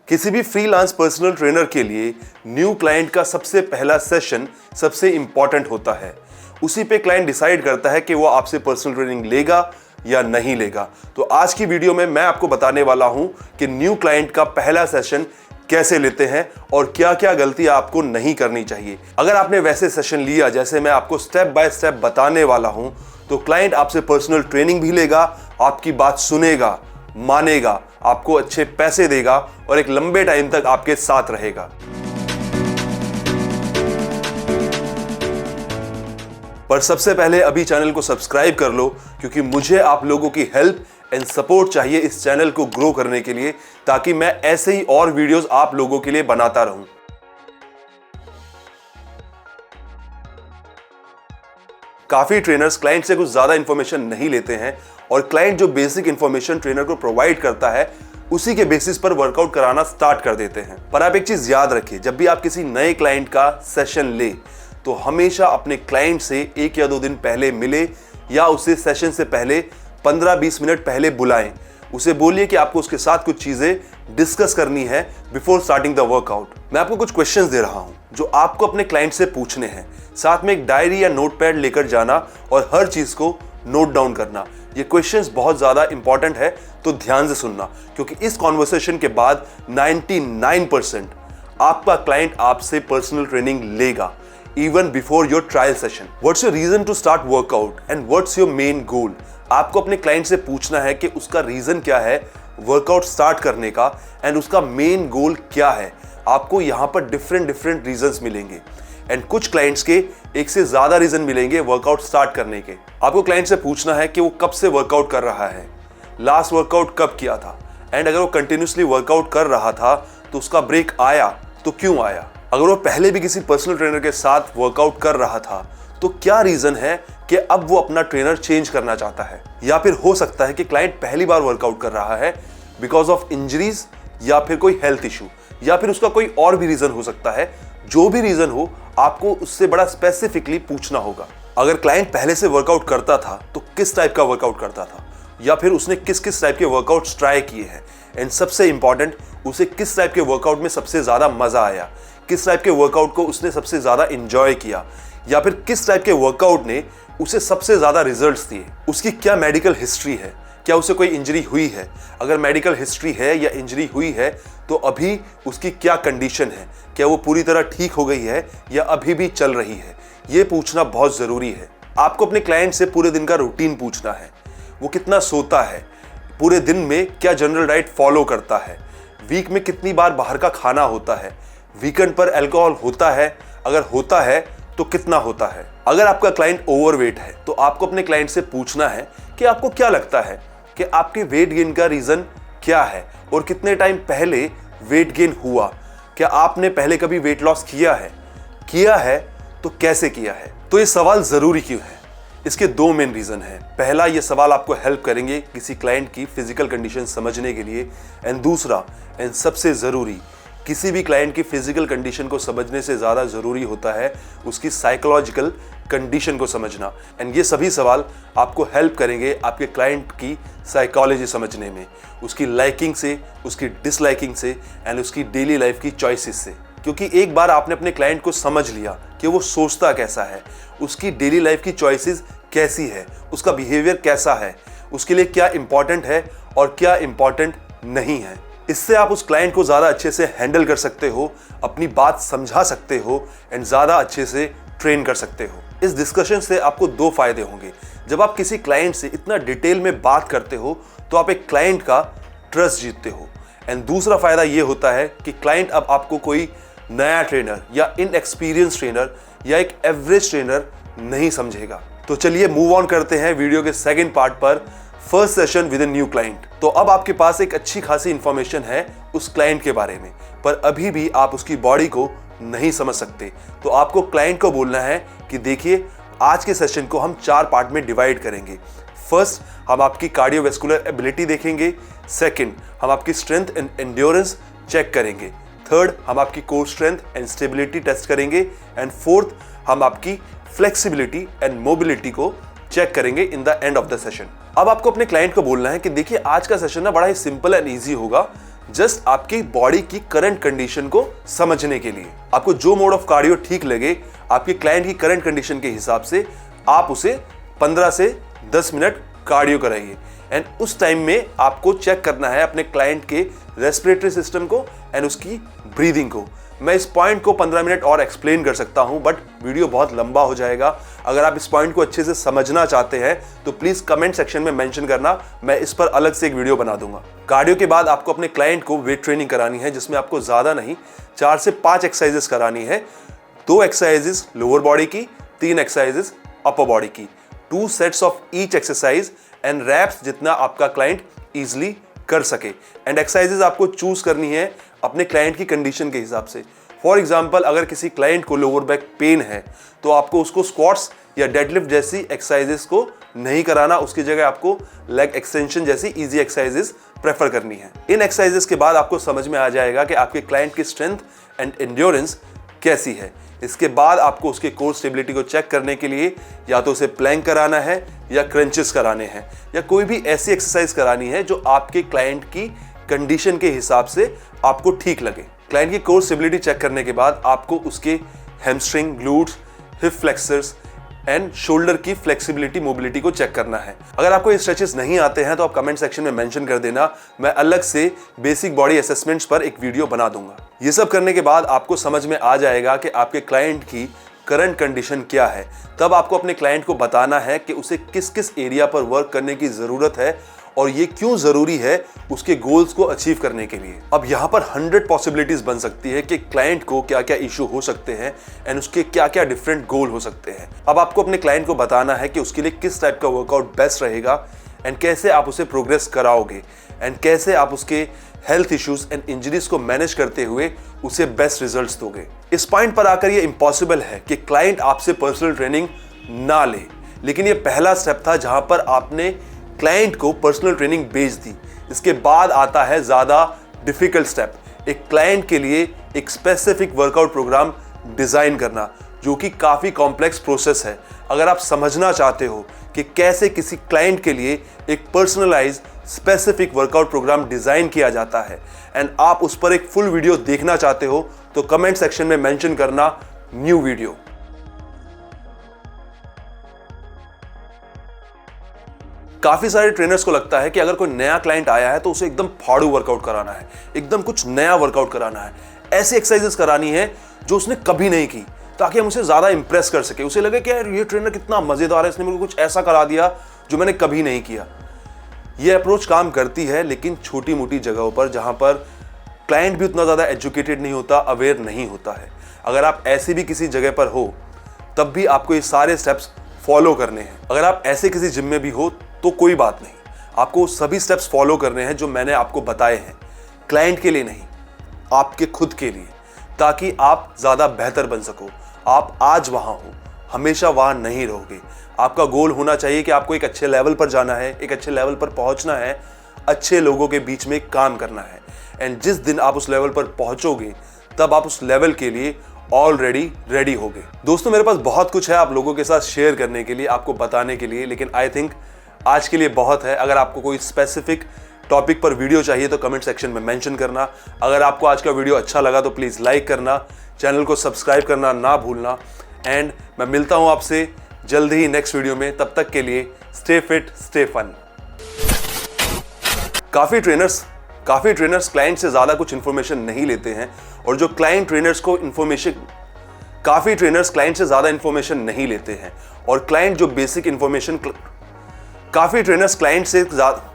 किसी भी freelance personal trainer के लिए न्यू क्लाइंट का सबसे पहला सेशन सबसे इंपॉर्टेंट होता है। उसी पे क्लाइंट डिसाइड करता है कि वो आपसे पर्सनल ट्रेनिंग लेगा या नहीं लेगा। तो आज की वीडियो में मैं आपको बताने वाला हूं कि न्यू क्लाइंट का पहला सेशन कैसे लेते हैं और क्या क्या गलती आपको नहीं करनी चाहिए। अगर आपने वैसे सेशन लिया जैसे मैं आपको स्टेप बाय स्टेप बताने वाला हूं, तो क्लाइंट आपसे पर्सनल ट्रेनिंग भी लेगा, आपकी बात सुनेगा, मानेगा, आपको अच्छे पैसे देगा और एक लंबे टाइम तक आपके साथ रहेगा। पर सबसे पहले अभी चैनल को सब्सक्राइब कर लो, क्योंकि मुझे आप लोगों की हेल्प एंड सपोर्ट चाहिए इस चैनल को ग्रो करने के लिए, ताकि मैं ऐसे ही और वीडियोस आप लोगों के लिए बनाता रहूं। काफी ट्रेनर्स क्लाइंट से कुछ ज्यादा इंफॉर्मेशन नहीं लेते हैं और क्लाइंट जो बेसिक इंफॉर्मेशन ट्रेनर को प्रोवाइड करता है उसी के बेसिस पर वर्कआउट कराना स्टार्ट कर देते हैं। पर आप एक चीज याद रखिए, जब भी आप किसी नए क्लाइंट का सेशन ले तो हमेशा अपने क्लाइंट से 1 या 2 दिन पहले मिले या उसे सेशन से पहले 15-20 मिनट पहले बुलाएं। उसे बोलिए कि आपको उसके साथ कुछ चीजें डिस्कस करनी है बिफोर स्टार्टिंग द वर्कआउट। मैं आपको कुछ क्वेश्चंस दे रहा हूं जो आपको अपने क्लाइंट से पूछने हैं। साथ में एक डायरी या नोटपैड लेकर जाना और हर चीज को नोट डाउन करना। ये क्वेश्चंस बहुत ज्यादा इंपॉर्टेंट है, तो ध्यान से सुनना, क्योंकि इस कॉन्वर्सेशन के बाद 99% आपका क्लाइंट आपसे पर्सनल ट्रेनिंग लेगा even before your trial session. What's your reason to start workout and what's your main goal? आपको अपने क्लाइंट से पूछना है कि उसका रीजन क्या है वर्कआउट स्टार्ट करने का एंड उसका मेन गोल क्या है। आपको यहाँ पर डिफरेंट रीजंस मिलेंगे एंड कुछ क्लाइंट्स के एक से ज्यादा रीजन मिलेंगे वर्कआउट स्टार्ट करने के। आपको क्लाइंट से पूछना है कि वो कब से वर्कआउट कर रहा है, लास्ट वर्कआउट कब किया था, एंड अगर वो कंटिन्यूसली वर्कआउट कर रहा था तो उसका ब्रेक आया तो क्यों आया। अगर वो पहले भी किसी पर्सनल ट्रेनर के साथ वर्कआउट कर रहा था तो क्या रीजन है कि अब वो अपना ट्रेनर चेंज करना चाहता है। या फिर हो सकता है कि क्लाइंट पहली बार वर्कआउट कर रहा है बिकॉज ऑफ इंजरीज या फिर कोई हेल्थ इशू, या फिर उसका कोई और भी रीजन हो सकता है। जो भी रीजन हो, आपको उससे बड़ा स्पेसिफिकली पूछना होगा। अगर क्लाइंट पहले से वर्कआउट करता था तो किस टाइप का वर्कआउट करता था, या फिर उसने किस किस टाइप के वर्कआउट्स ट्राई किए हैं, एंड सबसे इंपॉर्टेंट, उसे किस टाइप के वर्कआउट में सबसे ज्यादा मजा आया, किस टाइप के वर्कआउट को उसने सबसे ज्यादा एंजॉय किया, या फिर किस टाइप के वर्कआउट ने उसे सबसे ज्यादा रिजल्ट्स दिए। उसकी क्या मेडिकल हिस्ट्री है, क्या उसे कोई इंजरी हुई है, अगर मेडिकल हिस्ट्री है या इंजरी हुई है तो अभी उसकी क्या कंडीशन है, क्या वो पूरी तरह ठीक हो गई है या अभी भी चल रही है। ये पूछना बहुत जरूरी है। आपको अपने क्लाइंट से पूरे दिन का रूटीन पूछना है, वो कितना सोता है, पूरे दिन में क्या जनरल डाइट फॉलो करता है, वीक में कितनी बार बाहर का खाना होता है, वीकेंड पर अल्कोहल होता है, अगर होता है तो कितना होता है। अगर आपका क्लाइंट ओवरवेट है तो आपको अपने क्लाइंट से पूछना है कि आपको क्या लगता है कि आपके वेट गेन का रीजन क्या है और कितने टाइम पहले वेट गेन हुआ, क्या आपने पहले कभी वेट लॉस किया है तो कैसे किया है। तो ये सवाल जरूरी क्यों है, इसके 2 मेन रीजन है। पहला, ये सवाल आपको हेल्प करेंगे किसी क्लाइंट की फिजिकल कंडीशन समझने के लिए, एंड दूसरा एंड सबसे जरूरी, किसी भी क्लाइंट की फिजिकल कंडीशन को समझने से ज्यादा जरूरी होता है उसकी साइकोलॉजिकल कंडीशन को समझना। एंड ये सभी सवाल आपको हेल्प करेंगे आपके क्लाइंट की साइकोलॉजी समझने में, उसकी लाइकिंग से, उसकी डिसलाइकिंग से, एंड उसकी डेली लाइफ की चॉइसेस से। क्योंकि एक बार आपने अपने क्लाइंट को समझ लिया कि वो सोचता कैसा है, उसकी डेली लाइफ की चॉइसेस कैसी है, उसका बिहेवियर कैसा है, उसके लिए क्या इंपॉर्टेंट है और क्या इंपॉर्टेंट नहीं है, इससे आप उस क्लाइंट को ज़्यादा अच्छे से हैंडल कर सकते हो, अपनी बात समझा सकते हो एंड ज़्यादा अच्छे से ट्रेन कर सकते हो। इस डिस्कशन से आपको 2 फायदे होंगे। जब आप किसी क्लाइंट से इतना डिटेल में बात करते हो तो आप एक क्लाइंट का ट्रस्ट जीतते हो, एंड दूसरा फायदा ये होता है कि क्लाइंट अब आपको कोई नया ट्रेनर या इनएक्सपीरियंस ट्रेनर या एक एवरेज ट्रेनर नहीं समझेगा। तो चलिए मूव ऑन करते हैं वीडियो के सेकंड पार्ट पर, first session with a new client. तो अब आपके पास एक अच्छी खासी इंफॉर्मेशन है उस क्लाइंट के बारे में, पर अभी भी आप उसकी बॉडी को नहीं समझ सकते। तो आपको क्लाइंट को बोलना है कि देखिए, आज के सेशन को हम 4 पार्ट में डिवाइड करेंगे। फर्स्ट, हम आपकी कार्डियोवैस्कुलर एबिलिटी देखेंगे। सेकंड, हम आपकी स्ट्रेंथ एंड एंड्योरेंस चेक करेंगे। थर्ड, हम आपकी core strength and stability test करेंगे। एंड फोर्थ, हम आपकी फ्लेक्सिबिलिटी एंड मोबिलिटी को चेक करेंगे in the end of the session. अब आपको अपने क्लाइंट को बोलना है कि देखिए, आज का सेशन ना बड़ा ही सिंपल एंड ईजी होगा। जस्ट आपकी बॉडी की करंट कंडीशन को समझने के लिए। आपको जो मोड ऑफ कार्डियो ठीक लगे आपके क्लाइंट की करंट कंडीशन के हिसाब से आप उसे 15 से 10 मिनट कार्डियो कराइए। एंड उस टाइम में आपको चेक करना है अपने क्लाइंट के रेस्पिरेटरी सिस्टम को एंड उसकी ब्रीदिंग को। मैं इस पॉइंट को 15 मिनट और एक्सप्लेन कर सकता हूं, बट वीडियो बहुत लंबा हो जाएगा। अगर आप इस पॉइंट को अच्छे से समझना चाहते हैं तो प्लीज कमेंट सेक्शन में मेंशन करना, मैं इस पर अलग से एक वीडियो बना दूंगा। कार्डियो के बाद आपको अपने क्लाइंट को वेट ट्रेनिंग करानी है, जिसमें आपको ज्यादा नहीं 4 से 5 एक्सरसाइजेस करानी है। 2 एक्सरसाइजेस लोअर बॉडी की, 3 एक्सरसाइजेस अपर बॉडी की, 2 sets of each exercise and reps जितना आपका क्लाइंट इजिली कर सके। एंड एक्सरसाइजेस आपको चूज करनी है अपने क्लाइंट की कंडीशन के हिसाब से। फॉर एग्जांपल अगर किसी क्लाइंट को लोअर बैक पेन है तो आपको उसको स्क्वाट्स या डेडलिफ्ट जैसी एक्सरसाइजेस को नहीं कराना, उसकी जगह आपको लेग एक्सटेंशन जैसी इजी एक्सरसाइजेस प्रेफर करनी है। इन एक्सरसाइजेस के बाद आपको समझ में आ जाएगा कि आपके क्लाइंट की स्ट्रेंथ एंड एंड्योरेंस कैसी है। इसके बाद आपको उसके कोर स्टेबिलिटी को चेक करने के लिए या तो उसे प्लैंक कराना है या क्रंचेस कराने हैं या कोई भी ऐसी एक्सरसाइज करानी है जो आपके क्लाइंट की कंडीशन के हिसाब से आपको ठीक लगे। क्लाइंट की कोर स्टेबिलिटी चेक करने के बाद आपको उसके hamstring, glutes, hip flexors and shoulder की फ्लेक्सिबिलिटी, मोबिलिटी को चेक करना है। अगर आपको ये स्ट्रेचेस नहीं आते हैं तो आप कमेंट सेक्शन में मेंशन कर देना, मैं अलग से बेसिक बॉडी असेसमेंट्स पर एक वीडियो बना दूंगा। ये सब करने के बाद आपको समझ में आ जाएगा कि आपके क्लाइंट की करंट कंडीशन क्या है। तब आपको अपने क्लाइंट को बताना है कि उसे किस किस एरिया पर वर्क करने की जरूरत है और ये क्यों जरूरी है उसके गोल्स को अचीव करने के लिए। अब यहाँ पर 100 पॉसिबिलिटीज बन सकती है कि क्लाइंट को क्या क्या इशू हो सकते हैं एंड उसके क्या क्या डिफरेंट गोल हो सकते हैं। अब आपको अपने क्लाइंट को बताना है कि उसके लिए किस टाइप का वर्कआउट बेस्ट रहेगा एंड कैसे आप उसे प्रोग्रेस कराओगे एंड कैसे आप उसके हेल्थ इश्यूज एंड इंजरीज को मैनेज करते हुए उसे बेस्ट रिजल्ट्स दोगे। इस पॉइंट पर आकर ये इम्पॉसिबल है कि क्लाइंट आपसे पर्सनल ट्रेनिंग ना ले, लेकिन ये पहला स्टेप था जहां पर आपने क्लाइंट को पर्सनल ट्रेनिंग भेज दी। इसके बाद आता है ज्यादा डिफिकल्ट स्टेप, एक क्लाइंट के लिए एक स्पेसिफिक वर्कआउट प्रोग्राम डिजाइन करना, जो कि काफी कॉम्प्लेक्स प्रोसेस है। अगर आप समझना चाहते हो कि कैसे किसी क्लाइंट के लिए एक personalize specific workout program design किया जाता है एंड आप उस पर एक फुल वीडियो देखना चाहते हो तो कमेंट सेक्शन में मेंशन करना न्यू वीडियो। काफी सारे ट्रेनर्स को लगता है कि अगर कोई नया क्लाइंट आया है तो उसे एकदम फाड़ू वर्कआउट कराना है, एकदम कुछ नया वर्कआउट कराना है, ऐसी एक्सरसाइजेस करानी है जो उसने कभी नहीं की, ताकि हम उसे ज्यादा इंप्रेस कर सके, उसे लगे कि यार ये ट्रेनर कितना मजेदार है, इसने मेरे को कुछ ऐसा करा दिया जो मैंने कभी नहीं किया। ये अप्रोच काम करती है लेकिन छोटी मोटी जगहों पर, जहां पर क्लाइंट भी उतना ज्यादा एजुकेटेड नहीं होता, अवेयर नहीं होता है। अगर आप ऐसी भी किसी जगह पर हो तब भी आपको ये सारे स्टेप्स फॉलो करने हैं। अगर आप ऐसे किसी जिम में भी हो तो कोई बात नहीं, आपको सभी स्टेप्स फॉलो करने हैं जो मैंने आपको बताए हैं, क्लाइंट के लिए नहीं, आपके खुद के लिए, ताकि आप ज्यादा बेहतर बन सको। आप आज वहां हो, हमेशा वहां नहीं रहोगे। आपका गोल होना चाहिए कि आपको एक अच्छे लेवल पर जाना है, एक अच्छे लेवल पर पहुंचना है, अच्छे लोगों के बीच में काम करना है। एंड जिस दिन आप उस लेवल पर पहुंचोगे तब आप उस लेवल के लिए ऑलरेडी रेडी होगे। दोस्तों, मेरे पास बहुत कुछ है आप लोगों के साथ शेयर करने के लिए, आपको बताने के लिए, लेकिन आई थिंक आज के लिए बहुत है। अगर आपको कोई स्पेसिफिक टॉपिक पर वीडियो चाहिए तो कमेंट सेक्शन में मेंशन करना। अगर आपको आज का वीडियो अच्छा लगा तो प्लीज लाइक करना, चैनल को सब्सक्राइब करना ना भूलना। एंड मैं मिलता हूं आपसे जल्द ही नेक्स्ट वीडियो में, तब तक के लिए स्टे फिट, स्टे फन। काफी ट्रेनर्स क्लाइंट से ज्यादा कुछ इंफॉर्मेशन नहीं लेते हैं और जो क्लाइंट ट्रेनर्स को काफी ट्रेनर्स क्लाइंट से ज्यादा इंफॉर्मेशन नहीं लेते हैं और क्लाइंट जो बेसिक इंफॉर्मेशन काफी ट्रेनर्स क्लाइंट से ज्यादा